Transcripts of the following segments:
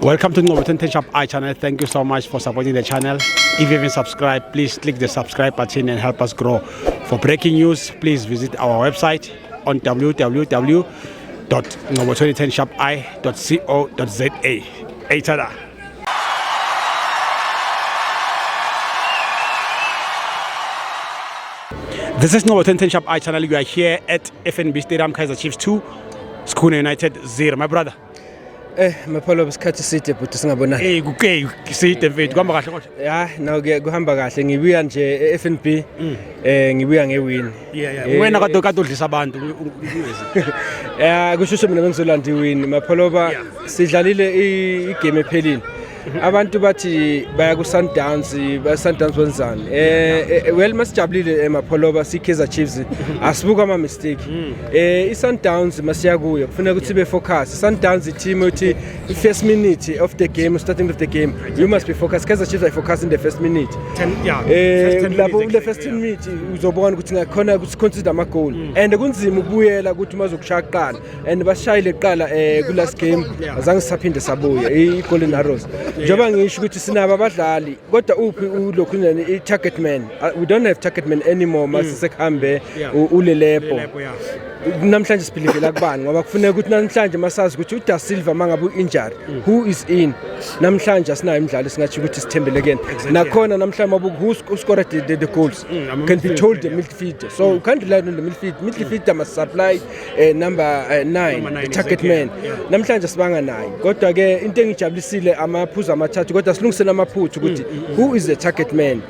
Welcome to Ngobo 10 Shop I channel. Thank you so much for supporting the channel. If you haven't subscribed, please click the subscribe button and help us grow. For breaking news, please visit our website on www.ngobo2010shopi.co.za. Tada. This is Ngobo 10 Shop I channel. We are here at FNB Stadium, Kaizer Chiefs 2, Skuna United 0. My brother. Mapholo besikhathi side but singabonani. Kuke side mfethu kuhamba kahle kodwa. Ya nawo ke kuhamba kahle ngibuya nje eFNB ngibuya ngewin. Wena kade udlisa abantu kusho mina bengizolanda iwin mapholo sidlalile igame ephelile. Abantu bathi baya ku Sundowns wenzani well masijabulile mapholo si Kaizer Chiefs asibuka ama mistake I Sundowns masiya kuyo kufanele ukuthi be focus Sundowns team uthi first minute of the game starting of the game you must be focused Kaizer Chiefs are focused in the first minute lapho le first minute uzobona ukuthi ngakhona ukuthi consider ama goal and kunzima ukubuyela ukuthi mazokushaya qala and bashayile qala ku last game azange sisaphinde sabuya I Golden Arrows njoba ngisho ukuthi sinaba abadlali kodwa uphi ulokhunjani I target man we don't have target man anymore masisekuhambe ulelepo namhlanje siphilivela kubani ngoba kufuneka ukuthi namhlanje masazi ukuthi uDa Silva mangabe injury who is in namhlanje asinayo imidlalo singathi ukuthi sithembele kena nakhona namhlanje mabuku who scored the goals can be told the midfielder so you can't rely on the midfielder must supply number 9 the target man namhlanje sibanga naye kodwa ke into engijabulisile amaphuzu amathathu kodwa silungisela amaphuthu ukuthi who is the target man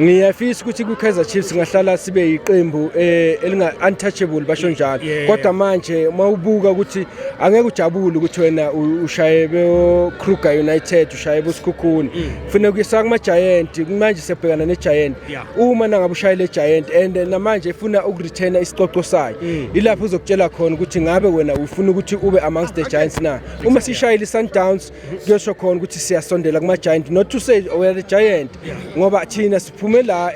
ngiyafisa ukuthi ku Kaizer Chiefs ngahlala sibe iqembu elinga untouchable basho njalo kodwa manje mawubuka ukuthi angeke ujabule ukuthi wena ushaye be Kruger United ushaye bo Skukhuni kufanele kuyisa kuma Giant manje sibhekana ne Giant uma nangabe ushaye le Giant and namanje ifuna ukureturn isiqoqo sayo ilapho uzokutshela khona ukuthi ngabe wena ufuna ukuthi ube amongst the Giants na uma sishayile Sundowns kuyosho khona ukuthi siyasondela kuma Giant not to say we are the Giant ngoba thina phumela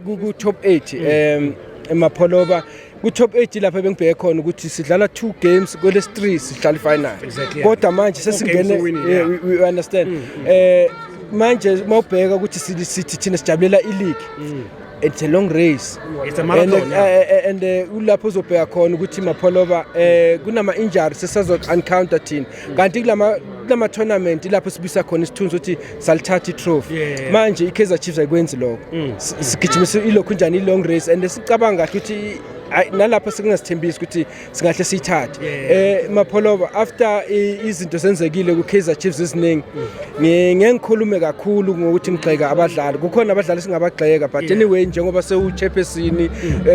ku top 8 emapholoba ku top 8 lapha bengibheke khona ukuthi sidlala 2 games kwele 3 sidlala final kodwa manje sesingene we understand manje mawubheka ukuthi sithi thina sijabulela ileague it's a long race it's a marathon and ulapho uzobheka khona ukuthi mapholoba kunama injuries sesazo encounter thina kanti kulama tournament lapho sibisa khona isithunzi ukuthi salithatha trophy manje iKaizer Chiefs ayikwenzi lokho sigijimisa ilokhu njani long race and sicabanga ukuthi nalapho sekungasithembisa ukuthi singahle siyithathe mapholoba after izinto senzekile ku Kaizer Chiefs isiningi ngikhulume kakhulu ngokuthi ngigxeka abadlali kukhona abadlali singabagxeka but anyway njengoba sewuchairperson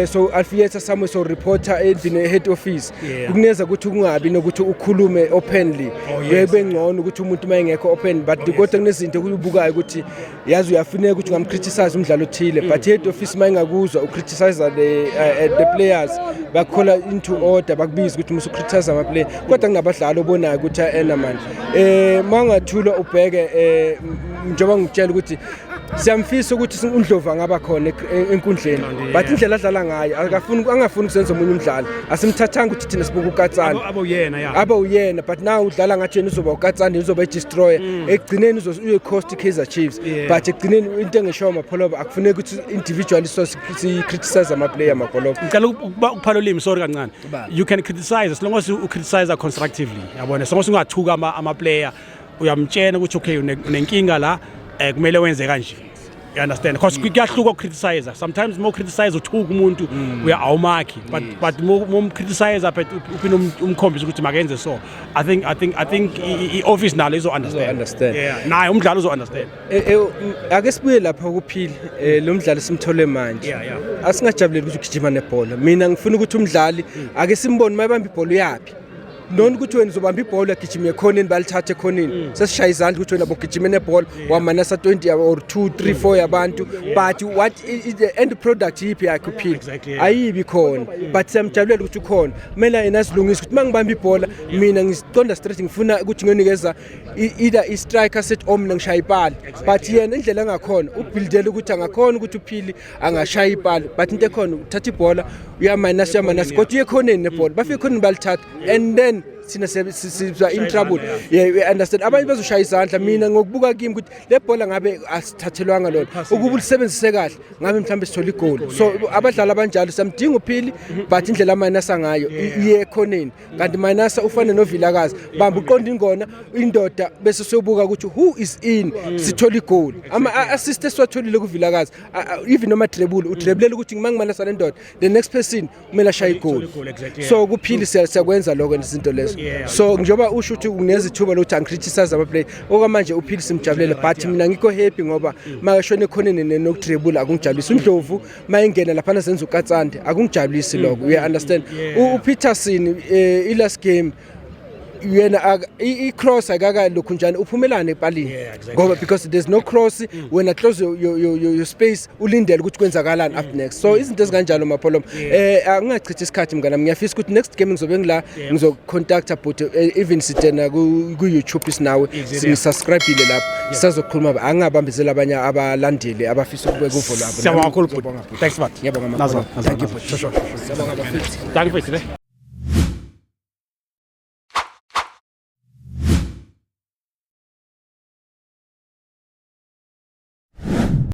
so Alfieta Samuel so reporter endine head office kuneza ukuthi kungabi nokuthi ukhulume openly bebe ngcono ukuthi umuntu mayengekho open but kodwa kunezinto ukubukayo ukuthi yazi uyafuneka ukuthi ngamcriticize umdlalo othile but head office mayengakuzwa ucriticize the players bakhola into order bakubiza ukuthi musu criticize ama player kodwa kunabadlali obonayo ukuthi man mangathula ubheke njengoba ngitshela ukuthi siyamfisa ukuthi uNdlovu ngaba khona enkundleni but indlela adlala ngayo angafuni ukusenza umunye umdlalo asimthathanga ukuthi thina sibuka uKatsani aba uyena but now udlala ngathi yena uzoba uKatsani uzoba destroyer ekugcineni uye cost Kaizer Chiefs but ekugcineni into engisho mapholoba akufuneki ukuthi individually so si criticize ama player mapholoba ngicela ukuphala ulimi sorry kancane you can criticize as long as you criticize constructively yabona sonke ungathuka ama player uyamtshena ukuthi okay unenkinga la kumele wenze kanje you understand because kuyahluka ukcriticize sometimes more criticize uthuka umuntu uya awumakhi but more criticize but uphina umkhombisa ukuthi makenze so I think ioffice nalo izo understand naye umdlalo uzo understand ake sibuye lapha kuphila lo mdlalo simthole manje asingajabuleli ukuthi ugijima nebhola mina ngifuna ukuthi umdlali ake simbone mayibamba ibhola yapi noni ukuthi wena uzobamba ibhola gijima ekhoneni balithathe ekhoneni sesishaya izandla ukuthi wena bogijima nebhola wamanasa 20 or 2 3 4 yabantu but what is the end product yipi yakuphila ayibi khona but siyamjabulela ukuthi ukhona kumele yena silungise ukuthi mangibamba ibhola mina ngiziqonda straight ngifuna ukuthi ngiyonikeza either I striker set omna ngishaya ibhala but yena indlela engakhona ubuildela ukuthi angakhona ukuthi uphili angashaya ibhala but into ekhona uthatha ibhola uyamanasa kodwa uyekhoneni nebhola bafike khona balithatha and then thina siba in trouble. Yeah, we understand. Abanye bazoshaya izandla mina ngokubuka kimi ukuthi le bhola ngabe asithathelwanga lona. Ukuba ulisebenzise kahle ngabe mhlambe sithola igoli. So abadlali abanjalo samdinga uphili but indlela Manasa ngayo iye ekhoneni. Kanti Manasa ufane noVilakazi bamba uqonda ingona indoda bese sobuka ukuthi who is in sithola igoli. Ama assist eswatholile kuVilakazi even noma treble udreblela ukuthi ngimangimanasa le ndoda the next person kumele ashaya igoli. So kuphili siyakwenza lokho izinto lezo. So njengoba usho ukuthi ungenza ithuba lokuthi angicriticize ama play okwamanje uphili simjabulele but mina ngikho happy ngoba makashone ekhoneni nokutrebula akungijabulisi uNdlovu mayengena lapha nasenza ukatsande akungijabulisi lokho. You understand uPeterson last game yena I-cross akaka lokhu njani uphumelane epalini ngoba because there's no cross when I close your space ulindele ukuthi kwenzakalani up next. So izinto ezikanjalo Mapoloma angingachithi isikhathi mngana ngiyafisa ukuthi next game ngizobe ngila ngizocontact about even sitena ku YouTube isinawe singisubscribeile lapho sisazokhuluma angabambezela abanye abalandeli abafisa ukubeka uvo labo. Siyabonga kakhulu. Thanks man. Ngiyabonga Mapoloma. Thank you. Sure. Thank you.